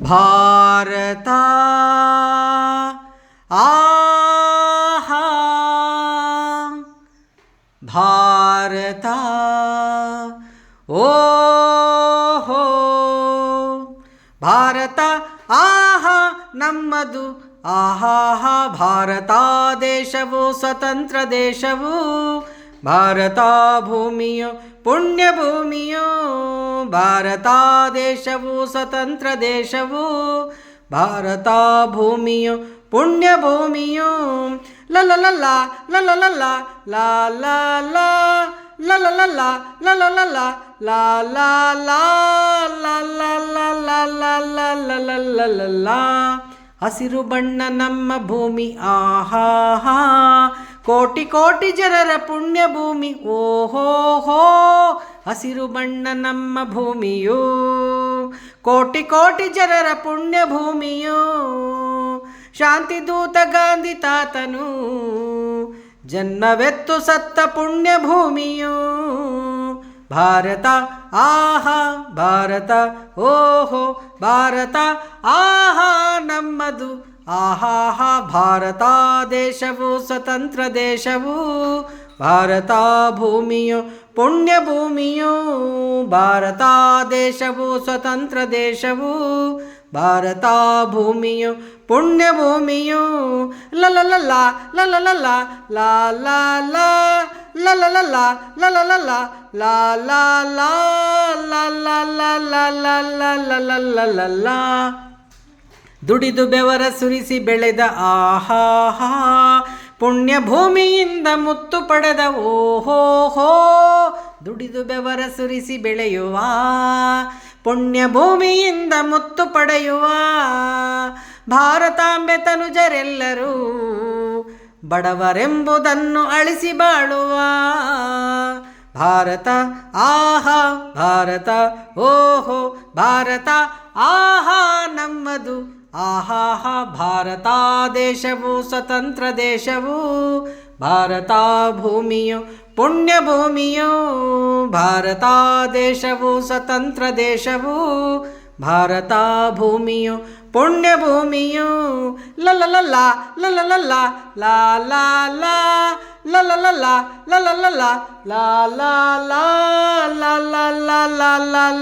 ಭಾರತ ಆಹಾ ಭಾರತ ಓಹೋ ಭಾರತ ಆಹಾ ನಮ್ಮದು ಆಹಾ ಭಾರತ ದೇಶವು ಸ್ವತಂತ್ರ ದೇಶವು ಭಾರತ ಭೂಮಿಯು ಪುಣ್ಯ ಭೂಮಿಯು ಭಾರತ ದೇಶವು ಸ್ವತಂತ್ರ ದೇಶವು ಭಾರತ ಭೂಮಿಯು ಪುಣ್ಯ ಭೂಮಿಯು ಲಲಲಲ್ಲ ಲಲಲಲ್ಲ ಲಾ ಲಾ ಲಾ ಲಲಲಲ್ಲ ಲಲಲಲ್ಲ ಲಾ ಲಾ ಲಾ ಲಲಲಲ್ಲ ಹಸಿರು ಬಣ್ಣ ನಮ್ಮ ಭೂಮಿ ಆಹಾ ಕೋಟಿ ಕೋಟಿ ಜನರ ಪುಣ್ಯ ಭೂಮಿ ಓಹೋ ಹೋ ಹಸಿರು ಬಣ್ಣ ನಮ್ಮ ಭೂಮಿಯು ಕೋಟಿ ಕೋಟಿ ಜನರ ಪುಣ್ಯ ಭೂಮಿಯು ಶಾಂತಿ ದೂತ ಗಾಂಧಿ ತಾತನು ಜನ್ಮವೆತ್ತು ಸತ್ತ ಪುಣ್ಯ ಭೂಮಿಯು ಭಾರತ ಆಹಾ ಭಾರತ ಓಹೋ ಭಾರತ ಆಹಾ ನಮ್ಮದು ಆಹಾ ಭಾರತ ದೇಶವು ಸ್ವತಂತ್ರ ದೇಶವು ಭಾರತ ಭೂಮಿಯು ಪುಣ್ಯ ಭೂಮಿಯು ಭಾರತ ದೇಶವು ಸ್ವತಂತ್ರ ದೇಶವು ಭಾರತ ಭೂಮಿಯು ಪುಣ್ಯ ಭೂಮಿಯು ಲಲಲಲ್ಲ ಲಲಲಲ್ಲ ಲಾ ಲಾ ಲಾ ಲಲಲಲ್ಲ ಲಲಲಲ್ಲ ಲಾ ಲಾ ಲಾ ಲಲಲಲ್ಲ ದುಡಿದು ಬೆವರ ಸುರಿಸಿ ಬೆಳೆದ ಆಹಾ ಪುಣ್ಯ ಭೂಮಿಯಿಂದ ಮುತ್ತು ಪಡೆದ ಓಹೋ ಹೋ ದುಡಿದು ಬೆವರ ಸುರಿಸಿ ಬೆಳೆಯುವ ಪುಣ್ಯ ಭೂಮಿಯಿಂದ ಮುತ್ತು ಪಡೆಯುವ ಭಾರತಾಂಬೆ ತನುಜರೆಲ್ಲರೂ ಬಡವರೆಂಬುದನ್ನು ಅಳಿಸಿ ಬಾಳುವ ಭಾರತ ಆಹಾ ಭಾರತ ಓಹೋ ಭಾರತ ಆಹಾ ನಮ್ಮದು ಆಹಾ ಭಾರತ ದೇಶವು ಸ್ವತಂತ್ರ ದೇಶವು ಭಾರತ ಭೂಮಿಯು ಪುಣ್ಯ ಭೂಮಿಯು ಭಾರತ ದೇಶವು ಸ್ವತಂತ್ರ ದೇಶವು ಭಾರತ ಭೂಮಿಯು ಪುಣ್ಯ ಭೂಮಿಯು ಲಲಲಲ್ಲ ಲಲಲಲ್ಲ ಲಾ ಲಾ ಲಾ ಲಲಲಲ್ಲ ಲಲಲಲ್ಲ ಲಾ ಲಾ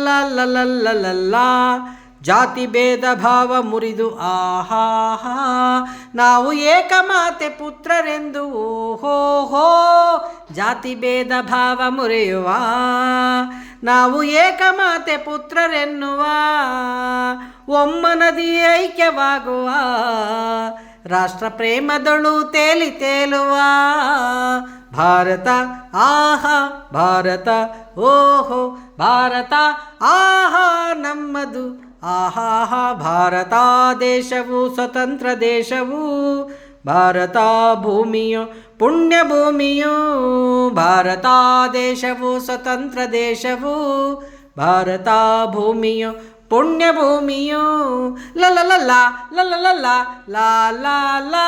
ಲಾ ಲಲಲಲ್ಲ ಜಾತಿ ಭೇದ ಭಾವ ಮುರಿದು ಆಹಾ ನಾವು ಏಕಮಾತೆ ಪುತ್ರರೆಂದು ಓಹೋ ಹೋ ಜಾತಿ ಭೇದ ಭಾವ ಮುರಿಯುವ ನಾವು ಏಕಮಾತೆ ಪುತ್ರರೆನ್ನುವ ಒಮ್ಮನದಿ ಐಕ್ಯವಾಗುವ ರಾಷ್ಟ್ರ ಪ್ರೇಮದಳು ತೇಲಿ ತೇಲುವ ಭಾರತ ಆಹಾ ಭಾರತ ಓಹೋ ಭಾರತ ಆಹಾ ನಮ್ಮದು ಆಹಾ ಭಾರತ ದೇಶವು ಸ್ವತಂತ್ರ ದೇಶವು ಭಾರತ ಭೂಮಿಯು ಪುಣ್ಯ ಭೂಮಿಯು ಭಾರತ ದೇಶವು ಸ್ವತಂತ್ರ ದೇಶವು ಭಾರತ ಭೂಮಿಯು ಪುಣ್ಯ ಭೂಮಿಯು ಲಲಲಲ್ಲ ಲಲಲಲ್ಲ ಲಾ ಲಾ ಲಾ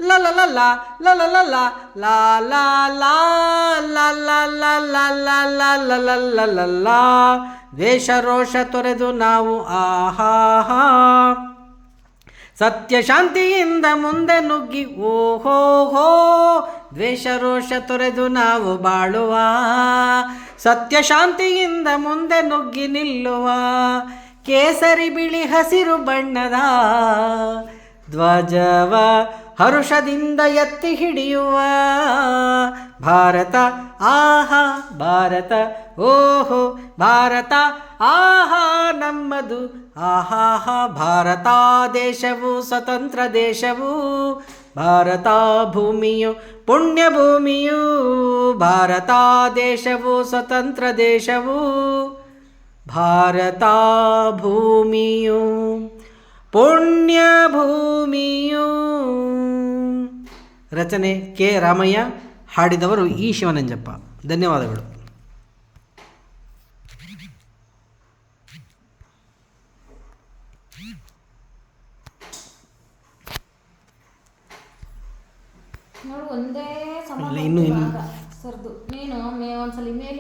ಲಲಲಲ್ಲ ಲಲಲಲ್ಲ ಲಾ ಲಾ ಲಾ ಲಲಲಲ್ಲ ದ್ವೇಷ ರೋಷ ತೊರೆದು ನಾವು ಆಹಾ ಸತ್ಯ ಶಾಂತಿಯಿಂದ ಮುಂದೆ ನುಗ್ಗಿ ಓಹೋ ಹೋ ದ್ವೇಷ ರೋಷ ತೊರೆದು ನಾವು ಬಾಳುವ ಸತ್ಯ ಶಾಂತಿಯಿಂದ ಮುಂದೆ ನುಗ್ಗಿ ನಿಲ್ಲುವ ಕೇಸರಿ ಬಿಳಿ ಹಸಿರು ಬಣ್ಣದ ಧ್ವಜವ ಹರುಷದಿಂದ ಎತ್ತಿ ಹಿಡಿಯುವ ಭಾರತ ಆಹಾ ಭಾರತ ಓಹೋ ಭಾರತ ಆಹಾ ನಮ್ಮದು ಆಹಾ ಭಾರತ ದೇಶವು ಸ್ವತಂತ್ರ ದೇಶವು ಭಾರತ ಭೂಮಿಯು ಪುಣ್ಯ ಭೂಮಿಯು ಭಾರತ ದೇಶವು ಸ್ವತಂತ್ರ ದೇಶವು ಭಾರತ ಭೂಮಿಯು ಪುಣ್ಯ ಭೂಮಿಯು. ರಚನೆ ಕೆ ರಾಮಯ್ಯ, ಹಾಡಿದವರು ಇ ಶಿವನಂಜಪ್ಪ. ಧನ್ಯವಾದಗಳು. ನೋಡು ಒಂದೇ ಸಮ ಸರ್ದು ನೀನು ಒಂದ್ಸಲ ಮೇಲೆ